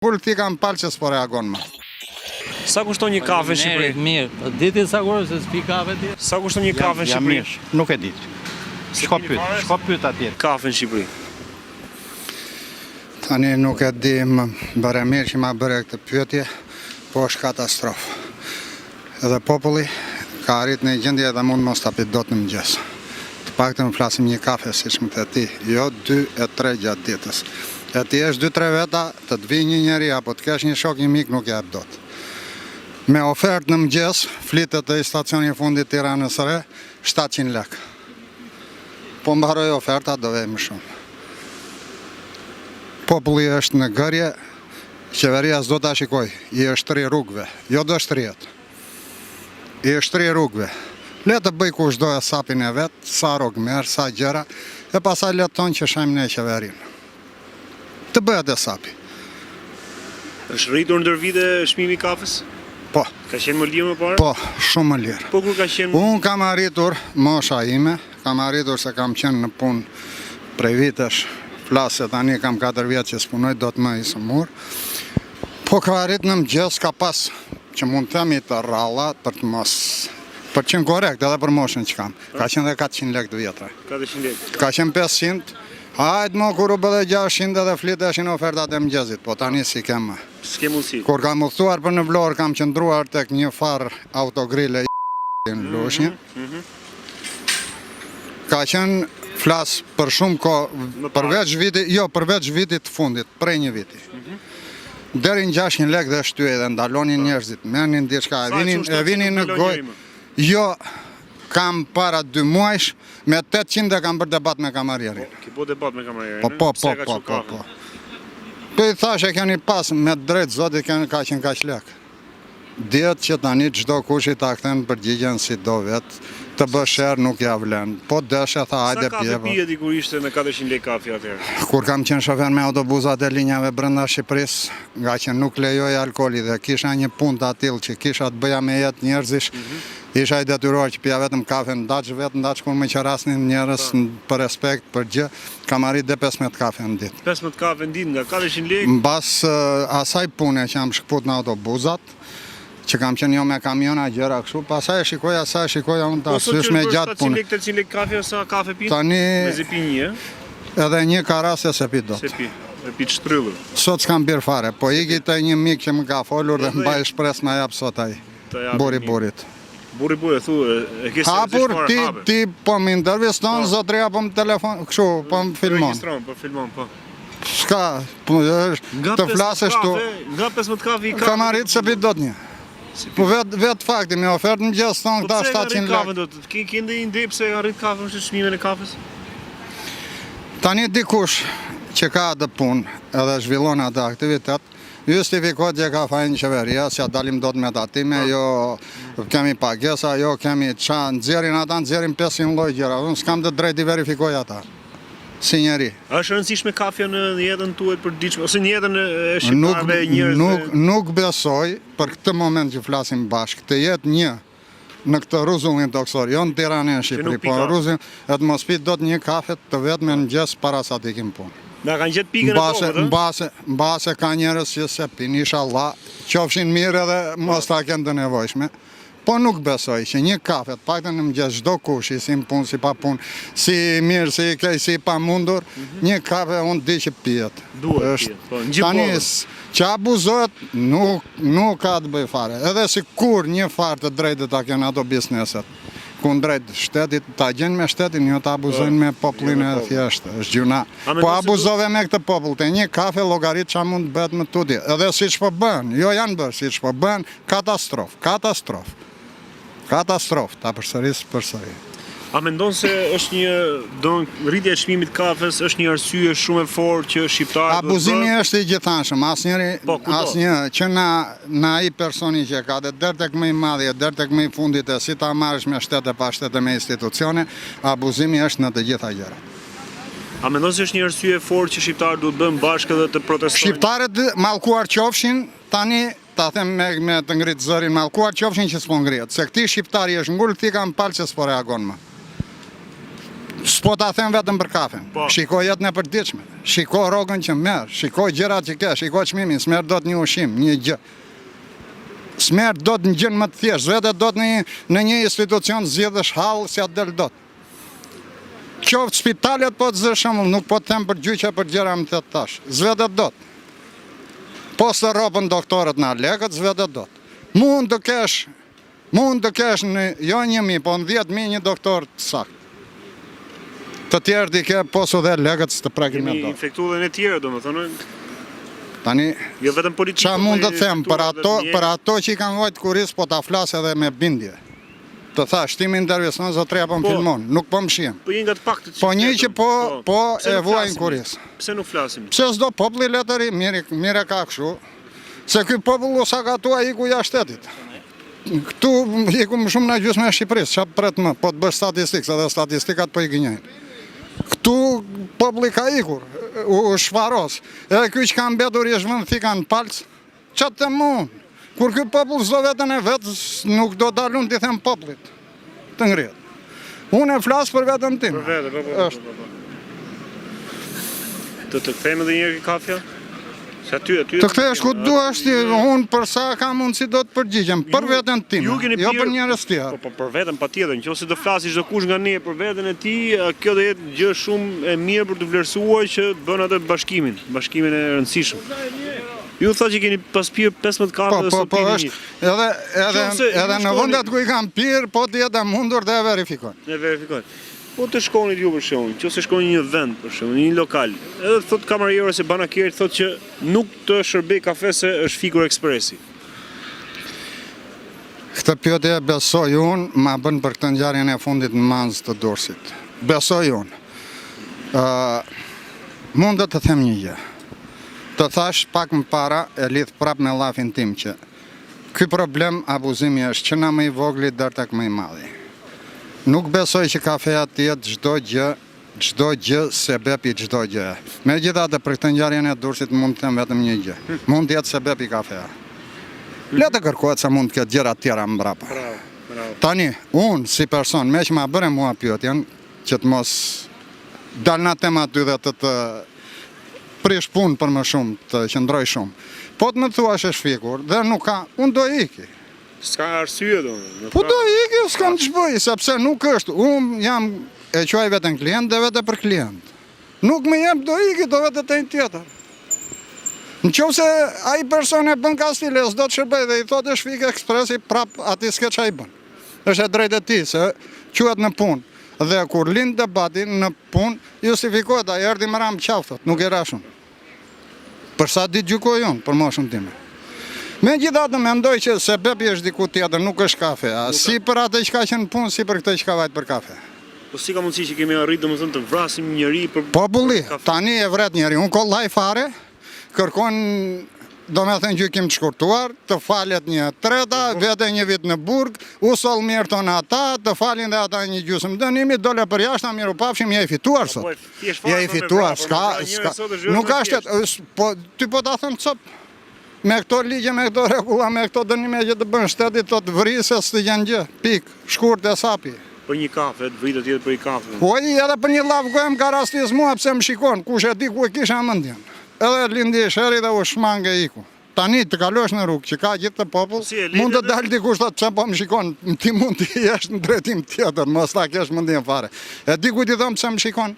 Ngull ti kam palë që s'po reagon më. Sa kushton një kafe në Shqipëri? Mirë, diti sa kur se s'pi kafe ti? Sa kushton një kafe në Shqipëri? Nuk e di. Shko pyet atje. Kafe në Shqipëri. Tani nuk e di, më bëre mirë që ma bëre këtë pyetje, po është katastrofë. Edhe populli ka arrit në gjendje dhe mund mos tapit dot në mëngjes. Të paktën flasim një kafe siç më the ti, jo 2 e 3 gjatë ditës. E ti është 2-3 veta, të vi një njeri apo të kesh një shok, një mik nuk jep dot. Me ofertë në mëngjes, flitet e stacioni fundit Tiranës së Re, 700 lekë. Po mbaroj oferta, do vej më shumë. Populli është në gërje, qeveria s'do ta shikoj, i është 3 rrugëve, jo do shtrihet. I është 3 rrugëve. Le të bëj kush do e sapin e vet, sa rrugë merr, sa gjëra, e pastaj le të thonë që shajmë ne qeverinë. Të bëhet e sapi. Është rritur ndër vite çmimi i kafes? Po. Ka qenë më lirë më parë? Po, shumë më lirë. Po kur ka qenë? Unë kam arritur, mosha ime, kam arritur se kam qenë në punë prej vitesh, flasë tani kam 4 vjetë që s'punoj, do të më i sëmur. Po ka arrit në mëngjes, ka pas që mund të themi të ralla për të mos, për qenë korekt edhe për moshën që kam. Ka qenë dhe 400 lekë të vjetra. 400 lekë. Ka qenë 500. Hajtë më kur u bëdhe 600 edhe fliteshin ofertat e mëngjesit, po tani si kemë. S'ke mundësi. Kur kam udhëtuar për në Vlorë, kam qëndruar tek një farë autogrille në Lushnjë. Ka qenë flas për shumë kohë, përveç vitit të fundit, prej një viti. Deri në 600 lekë dhe shtyej dhe ndalonin njerëzit, merrnin diçka, e vinin në gojë. Jo, kam para 2 muajsh, me 800 e kam bërë debat me kamarierin. Ki po debat me kamarierin? Po. Po i thash e keni pas me drejt zotit ka qenë kaq lek. Djetë që tani çdo kush i ta kthen përgjigjen si do vetë, të bësh sherr nuk ja vlen. Po deshe tha hajde pije. Sa kafe pije dikur ishte me 400 lekë kafe atëherë? Kur kam qenë shofer me autobusat e linjave brenda Shqipërisë, nga që nuk lejoj alkooli dhe kisha një punë të atill që kisha të bëja me jetë njerëzish, isha i detyruar që pija vetëm kafe ndaç kur më qerasnin njerëz për respekt, për gjë, kam arrit dhe 15 kafe në ditë. 15 kafe në ditë nga 400 lekë? Mbas asaj pune që jam shkput në autobusat, që kam qenë jo me kamiona gjëra kështu, pasaj shikoja unë ta sysh me gjatë punë. 700 lekë, 800 lekë kafe sa kafe pi? Tani me pi një, edhe një karase se pi dot. Se pi, e pi çtryllur. Sot s'kam birë fare, po iki te një mik që më ka folur dhe mbaj shpresë na jap sot ai. Burit. Burri, thu, e ke hapur ti po më interviston, zotria po më telefon, kështu, po më filmon. Po filmon, po. S'ka, të flasësh tu. Nga 15 kafe i kafe. Kam arrit se pi dot një. Po vetë fakti, me ofertë në gjesë tonë, këta 700 lekë. Ke ndë i ndej pse e arrit kafe në çmimin e kafes? Tani dikush që ka atë punë edhe zhvillon atë aktivitet, justifikohet që ka fajin qeveria, si a dalim dot me tatime, jo kemi pagesa, jo kemi qa, nxjerrin 500 lloj gjëra, unë s'kam të drejt i verifikoj ata. Si njeri. A është rëndësishme kafja në jetën tuaj për diçka ose në jetën e shqiptarëve njerëzve? Nuk besoj për këtë moment që flasim bashkë, të jetë një në këtë rruzullin toksor, jo në Tiranë e Shqipëri, po në rruzullin e të mos pit dot një kafe të vetëm në mëngjes para sa të ikim punë. Na kanë gjetë pikën e tokës, mbase ka njerëz që se pin, inshallah, qofshin mirë edhe mos ta kenë të nevojshme. Po nuk besoj që një kafe, të paktën në mëngjes çdo kush, si në punë, si pa punë, si mirë, si kej, si pa mundur, një kafe unë di që pijet. Duhet pijet, po, në gjithë tani, që abuzohet, nuk ka të bëj fare. Edhe si kur një farë të drejtë ta kenë ato bizneset, ku në drejtë shtetit, ta gjenë me shtetin, jo ta abuzojnë me popullin e thjeshtë, është gjuna. Po abuzove me këtë popull, të një kafe llogarit që mund të bëhet më tudi. Edhe si që po bën, jo janë bërë, si që po bën, katastrofë. Katastrofë, ta përsëri. A mendon se është rritja e çmimit të kafes është një arsye shumë e fortë që shqiptarët abuzimi është i gjithanshëm, asnjë që na ai personi që ka deri tek më i madhi, deri tek më i fundit e si ta marrësh me shtetë pa shtetë me institucione, abuzimi është në të gjitha gjërat. A mendon se është një arsye e fortë që shqiptarët duhet bëjnë bashkë dhe të protestojnë? Shqiptarët mallkuar qofshin, tani ta them me të ngritë zërin, mallkuar qofshin që s'po ngrihet, se këti shqiptari është ngull, ti kam palë që s'po reagon më. S'po ta them vetëm për kafen. Po. Shiko jetën e përditshme. Shiko rrogën që merr, shiko gjërat që ke, shiko çmimin, s'merr dot një ushqim, një gjë. S'merr dot një gjë më të thjeshtë, vetë dot në një institucion zgjedhësh hall si atë del dot. Qoftë spitalet po të zë shembull, nuk po të them për gjyqe për gjëra më të tash. Zvetet dot. Po së ropën doktorët në lekët, zvetet dot. Mund të kesh në jo 1.000, po në 10.000 një doktor të saktë. Të tjerë di ke posu dhe legët së të prekin me Kemi do. infektu dhe në tjerë, do më thonë. Tani, Jo vetëm politikë. qa mund të them, për ato që i kanë vojtë kuris, po ta flasë edhe me bindje. Të thash, ti më intervjuson, zotreja po më filmon, nuk po më shiem. Po një nga të pak të Po një që po e vuajnë kuris. Pse nuk flasim? Pse s'do populli letëri, mire ka këshu, se ky popullu sa ka tua iku jashtë shtetit. Këtu iku më shumë në gjysmë e Shqipërisë, qa pret më, po të bësh statistikë, se dhe statistikat po i gënjajnë. Këtu populli ka ikur, u shfaros, edhe ky që ka mbetur i shvën thika në palcë, qatë të mund, kur ky popull zdo vetën e vetë, nuk do dalun t'i them popullit, të ngrihet. Unë e flasë për vetën tim. Për vete, po. Të kthejmë edhe njërë kafja? Se aty. Të kthesh ku duash ti, unë për sa ka mundësi do të përgjigjem, për vetën tim, jo për njerëz tjerë. Po për vetën patjetër, nëse do flasësh çdo kush nga ne për veten e tij, kjo do jetë gjë shumë e mirë për të vlerësuar që bën atë bashkimin e rëndësishëm. Ju thotë që keni pas pirë 15 kafe dhe sot pini një. Edhe në vendet ku i kam pirë, po të jetë mundur dhe e verifikojnë. Ne verifikojnë. Po të shkonit ju për shembull, nëse shkoni në një vend për shembull, në një lokal, edhe thot kamarieri se banakieri thotë që nuk të shërbej kafe se është fikur ekspresi. Këtë pyetje besoj unë, ma bën për këtë ngjarjen e fundit në Manz të Durrësit. Besoj unë. Mund të them një gjë. Të thash pak më para e lidh prap me llafin tim që ky problem abuzimi është që na më i vogli deri tek më i madhi. Nuk besoj që kafeja të jetë çdo gjë sebeb i çdo gjë. Megjithatë për këtë ngjarjen e Durrësit mund të them vetëm një gjë. Mund të jetë sebeb i kafeja. Le të kërkohet se mund të ketë gjëra të tjera mbrapa. Bravo. Tani, unë si person, me që ma bëre mua pyetjen, që të mos dal në tema ty dhe të prish punë për më shumë, të qëndroj shumë. Po të më thua është fikur dhe nuk ka, unë do iki. S'ka arsye do. Po do iki, s'kam të shbëj, sepse nuk është. Unë jam e quaj vetën klient dhe vete për klient. Nuk më jep do iki, do vete të një tjetër. Në qovë se aji person e bën kastile, s'do të shërbej dhe i thot e shfik ekspresi, prap ati s'ke që a i bën. është e drejtë e ti, se quhet në punë. Dhe kur lind debati në punë, justifikohet, a erdi më ramë qaftot, nuk e rashun. Për sa ditë gjykoj unë, për moshën time. Me gjithatë mendoj që se bebi është diku tjetër, nuk është kafe, si për atë që ka qenë punë, si për këtë që ka vajtë për kafe. Po si ka mundësi që kemi arritë domethënë të vrasim njëri për Populli, tani e vret njëri, unë kollaj fare, kërkon domethënë gjykim të shkurtuar, të falet një treta, vete një vit në burg, u soll mirë tonë ata, të falin dhe ata një gjysmë dënimi, dole për jashtë, miru pafshim, je i fituar sot. Je i fituar, nuk ka shtet, po ty po ta thënë cop. Me këto ligje, me këto rregulla, me këto dënime që të bën shteti, të të vrisë së të gjanë gjë, pik, shkurt e sapi. Për një kafe, të vritet tjetër për një kafe. Po edhe për një lavë gojmë ka rastis mua pse më shikon, kush e di ku e kisha mendjen. Edhe lindi sheri dhe u shmange iku. Tani të kalosh në rrugë që ka gjithë të popull, mund të dalë dikush thotë pse po më shikon, ti mund të jesh në drejtim tjetër, mos ta kesh mendjen fare. E di ku ti thon pse më shikon.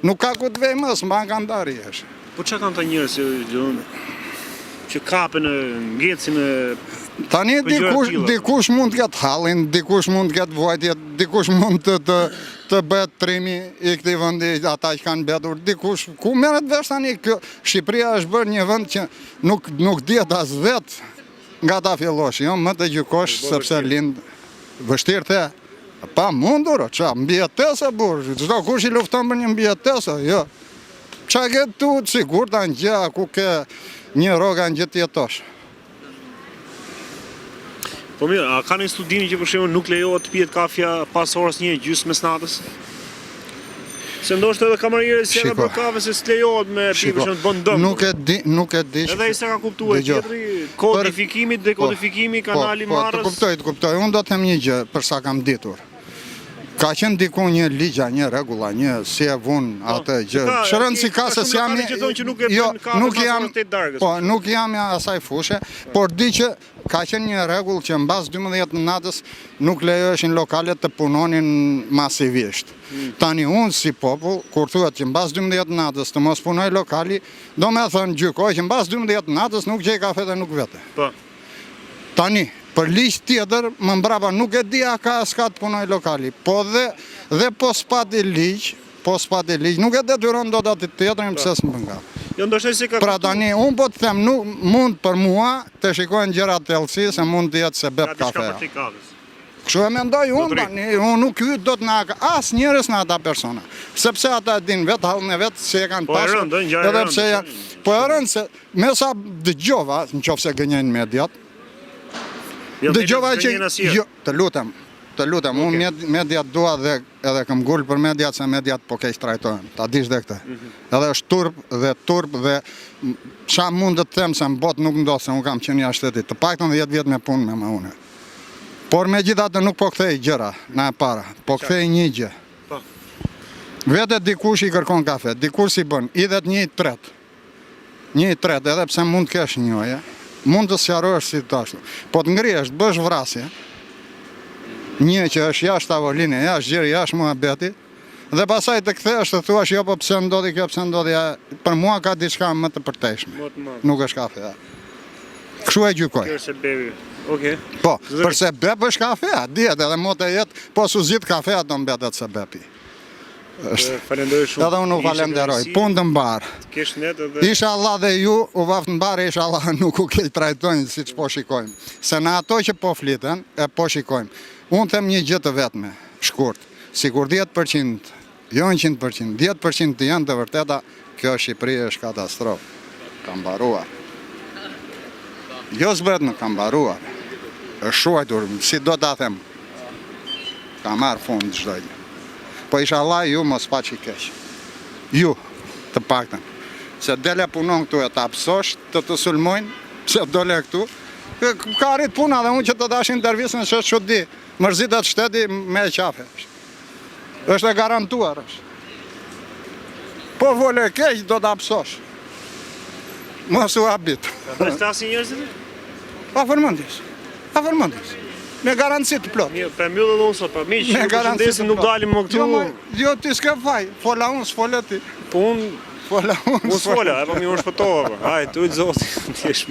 Nuk ka ku të vej më, s'mban ka ndarë jesh. Po çka kanë ta njerëz që kapen ngecin tani dikush mund të ketë hallin, dikush mund të ketë vuajtje, dikush mund të bëhet trimi i këtij vendi, ata që kanë mbetur, dikush ku merret vesh tani kjo Shqipëria është bërë një vend që nuk dihet as vet nga ta fillosh, jo më të gjykosh sepse lind vështirë the. Pa mundur, qa, mbijetese burë, çdo kush i lufton për një mbijetese, jo. Qa ke tu sigur ta në gjë, ku ke një roga në gjithë jetosh. Po mirë, a ka një studimi që për shembull nuk lejohet të pihet kafja pas orës 1:30 mesnatës? Se ndoshta edhe kamarieri si edhe për kafe se s'lejohet me pipë që të bën dëm. Nuk e di. Edhe ai sa ka kuptuar tjetri, kodifikimi, dekodifikimi, kanali marrës. Të kuptoj. Unë do të them një gjë për sa kam ditur. Ka qenë diku një ligja, një rregulla, një si e vun atë gjë. Shërën si ka se jam nuk jam asaj fushë, por di që ka qenë një rregull që mbas 12 natës nuk lejoheshin lokalet të punonin masivisht. Tani unë si popull, kur thuhet që mbas 12 natës të mos punoj lokali, do me thënë gjykoj që mbas 12 natës nuk gjej kafe dhe nuk vete. Tani, për ligj tjetër, më mbrapa nuk e di a ka s'ka të punoj lokali, po dhe po s'pati ligj, nuk e detyron dot atë tjetrin pse s'më nga. Jo ndoshta se ka. Pra tani, unë po të them, nuk mund për mua të shikojnë gjëra të thelsi se mund të jetë sebeb kafea. Kështu e mendoj unë tani, unë nuk hyj dot në as njerëz në ata persona, sepse ata e din vetë hallën e vet se e kanë pasur. Edhe pse po e rënë se me sa dëgjova, nëse gënjejnë mediat. Dëgjova që jo, të lutem, unë mediat dua dhe edhe kam gull për mediat se mediat po keq trajtohen. Ta dish dhe këtë. Edhe është turp dhe qa mund të them se në botë nuk ndodh se unë kam qenë jashtë shtetit. Të paktën 10 vjet me punë me une. Por megjithatë nuk po kthej gjëra na e para, po kthej një gjë. Vete dikush i kërkon kafe, dikush si bën, idhet një i tret. Një i tret, edhe pse mund të kesh njëje. Mund të sqarohesh si të ashtu. Po të ngrihesh, të bësh vrasje, një që është jashtë tavoline, jashtë gjiri, jashtë muhabeti, dhe pasaj të kthehesh të thuash jo po pse ndodhi kjo, pse ndodhi ja, për mua ka diçka më të përtejshme. Nuk është kafe. Kështu e gjykoj. Kjo është sebebi. Okej. Po, për sebeb është kafea, dihet edhe mo të jetë, po su zgjidh kafea do mbetet sebebi. Falenderoj shumë. Edhe unë u falenderoj. Punë të mbar. Inshallah dhe ju u vaft mbar, inshallah nuk u keq trajtojnë siç po shikojmë. Se në ato që po fliten, e po shikojmë. Unë them një gjë të vetme, shkurt. Sikur 10%, jo 100%, 10% të janë të vërteta, kjo Shqipëri është katastrofë. Ka mbaruar. Jo zbret në ka mbaruar. Është shuajtur, si do ta them. Ka marrë fund çdo gjë. Po inshallah ju mos pa që keq. Ju, të paktën. Se dele punon këtu e të apsosh, të sulmojnë, se dole këtu. Ka arrit puna dhe unë që të dash intervjisën që është di. Mërzitet shteti me qafe. është e garantuar është. Po vole keq do të apsosh. Mos u habit. Ka stasi njerëzit? Pa fërmendjes. Me garanci të plot. Mirë, për mbyllë dhe unë sot, për miq, ju përshëndesim, nuk dalim më këtu. Jo, ti s'ke faj, fola unë, s'fola ti. Po unë... Fola unë, s'fola, e po mi unë shpëtova, hajde, tu i të zoti, t'jesh.